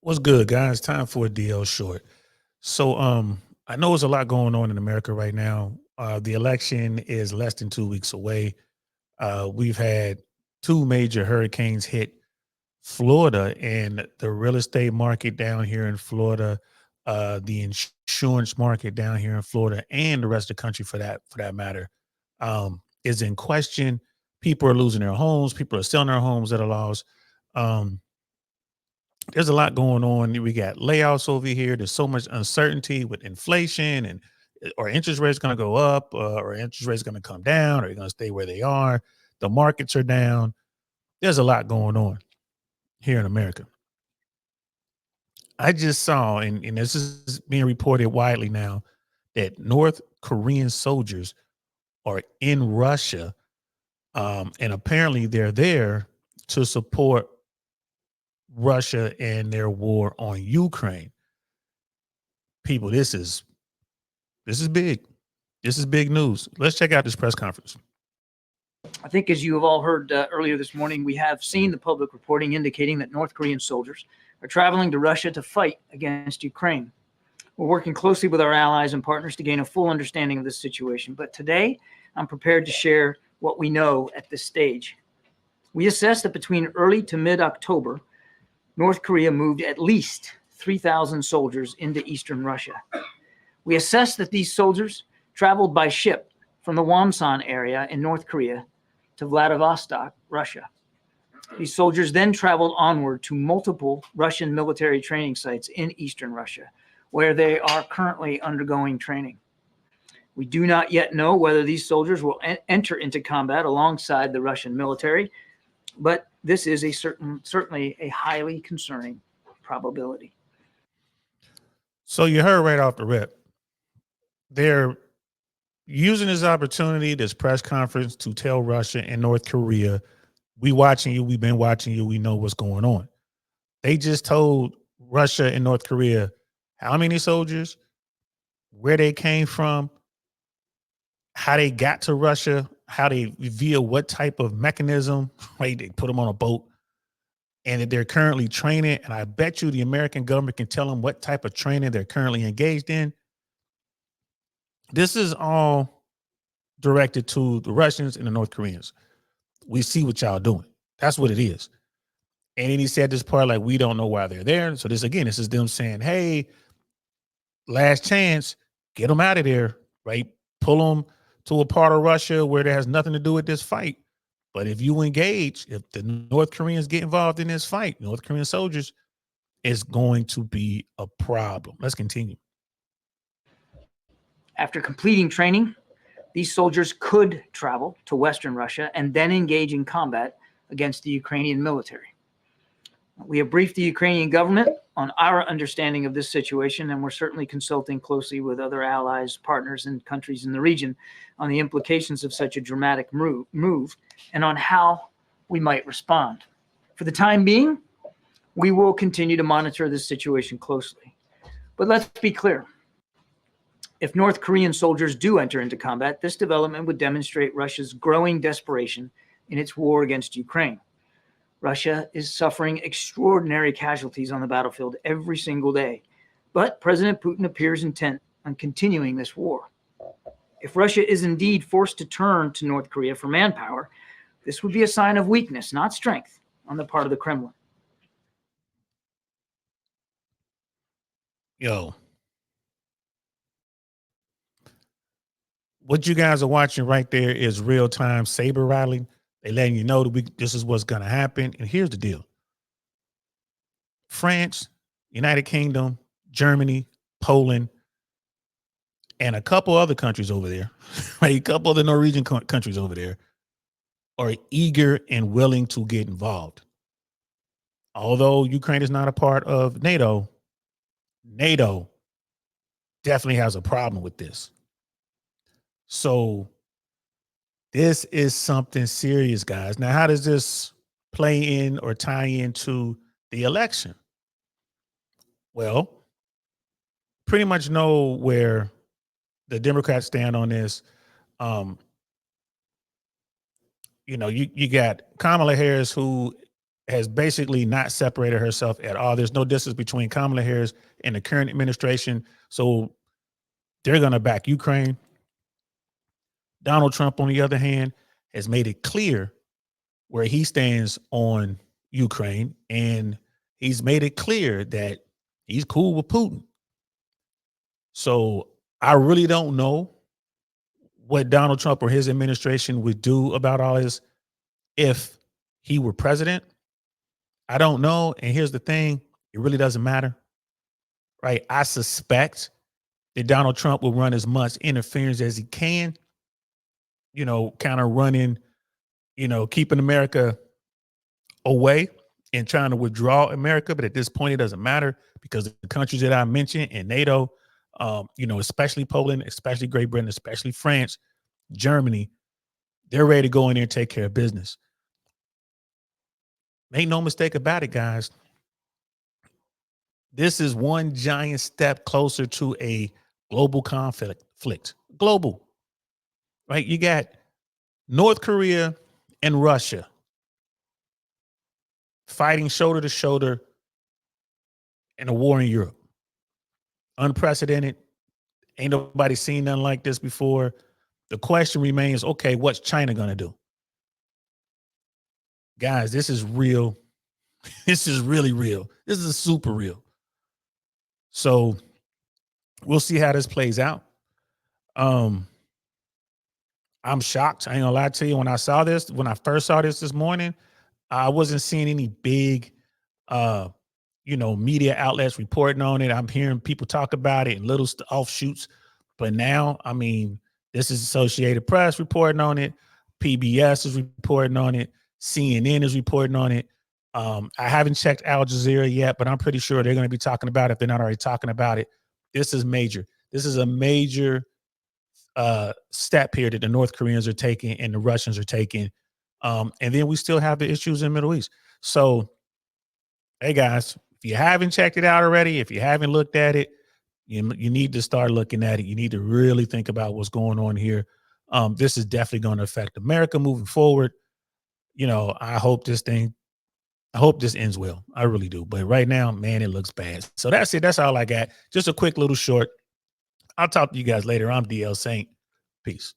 What's good, guys? Time for a DL short. I know there's a lot going on in America right now. The election is less than 2 weeks away. We've had two major hurricanes hit Florida, and the real estate market down here in Florida, the insurance market down here in Florida, and the rest of the country for that matter, is in question. People are losing their homes. People are selling their homes at a loss. Um, there's a lot going on. We got layoffs over here. There's so much uncertainty with inflation and or interest rates going to go up or interest rates going to come down or they're going to stay where they are. The markets are down. There's a lot going on here in America. I just saw, and this is being reported widely now, that North Korean soldiers are in Russia, and apparently they're there to support Russia and their war on Ukraine. People, this is big. This is big news. Let's check out this press conference. I think, as you have all heard earlier this morning, we have seen the public reporting indicating that North Korean soldiers are traveling to Russia to fight against Ukraine. We're working closely with our allies and partners to gain a full understanding of this situation. But today, I'm prepared to share what we know at this stage. We assess that between early to mid-October, North Korea moved at least 3,000 soldiers into eastern Russia. We assess that these soldiers traveled by ship from the Wonsan area in North Korea to Vladivostok, Russia. These soldiers then traveled onward to multiple Russian military training sites in eastern Russia, where they are currently undergoing training. We do not yet know whether these soldiers will enter into combat alongside the Russian military, but this is certainly a highly concerning probability. So you heard right off the rip, they're using this opportunity, this press conference, to tell Russia and North Korea, we watching you, we've been watching you, we know what's going on. They just told Russia and North Korea how many soldiers, where they came from, how they got to Russia, how they via what type of mechanism, right? They put them on a boat, and that they're currently training. And I bet you the American government can tell them what type of training they're currently engaged in. This is all directed to the Russians and the North Koreans. We see what y'all doing. That's what it is. And then he said this part like, we don't know why they're there. So this is them saying, hey, last chance, get them out of there, right? Pull them to a part of Russia where there has nothing to do with this fight. But if you engage, if the North Koreans get involved in this fight, North Korean soldiers, it's going to be a problem. Let's continue. After completing training, these soldiers could travel to Western Russia and then engage in combat against the Ukrainian military. We have briefed the Ukrainian government on our understanding of this situation, and we're certainly consulting closely with other allies, partners, and countries in the region on the implications of such a dramatic move and on how we might respond. For the time being, we will continue to monitor this situation closely. But let's be clear. If North Korean soldiers do enter into combat, this development would demonstrate Russia's growing desperation in its war against Ukraine. Russia is suffering extraordinary casualties on the battlefield every single day, but President Putin appears intent on continuing this war. If Russia is indeed forced to turn to North Korea for manpower, this would be a sign of weakness, not strength, on the part of the Kremlin. Yo, what you guys are watching right there is real-time saber rattling. They letting you know that this is what's going to happen. And here's the deal. France, United Kingdom, Germany, Poland, and a couple other countries over there, right? A couple of the Norwegian countries over there are eager and willing to get involved. Although Ukraine is not a part of NATO, NATO definitely has a problem with this. So this is something serious, guys. Now, how does this play in or tie into the election? Well, pretty much know where the Democrats stand on this. You got Kamala Harris, who has basically not separated herself at all. There's no distance between Kamala Harris and the current administration. So they're going to back Ukraine. Donald Trump, on the other hand, has made it clear where he stands on Ukraine, and he's made it clear that he's cool with Putin. So I really don't know what Donald Trump or his administration would do about all this if he were president. I don't know. And here's the thing, it really doesn't matter, right? I suspect that Donald Trump will run as much interference as he can, kind of running, keeping America away and trying to withdraw America. But at this point, it doesn't matter because the countries that I mentioned in NATO, especially Poland, especially Great Britain, especially France, Germany, they're ready to go in there and take care of business. Make no mistake about it, guys. This is one giant step closer to a global conflict. Global, right? You got North Korea and Russia fighting shoulder to shoulder in a war in Europe. Unprecedented. Ain't nobody seen nothing like this before. The question remains, okay, what's China going to do? Guys, this is real. This is really real. This is super real. So we'll see how this plays out. I'm shocked. I ain't gonna lie to you. When I first saw this morning, I wasn't seeing any big, media outlets reporting on it. I'm hearing people talk about it in little offshoots. But now, I mean, this is Associated Press reporting on it. PBS is reporting on it. CNN is reporting on it. I haven't checked Al Jazeera yet, but I'm pretty sure they're going to be talking about it if they're not already talking about it. This is major. This is a major step here that the North Koreans are taking and the Russians are taking. And then we still have the issues in the Middle East. So, hey, guys, if you haven't checked it out already, if you haven't looked at it, you need to start looking at it. You need to really think about what's going on here. This is definitely going to affect America moving forward. I hope this ends well. I really do. But right now, man, it looks bad. So that's it. That's all I got. Just a quick little short. I'll talk to you guys later. I'm DL Saint. Peace.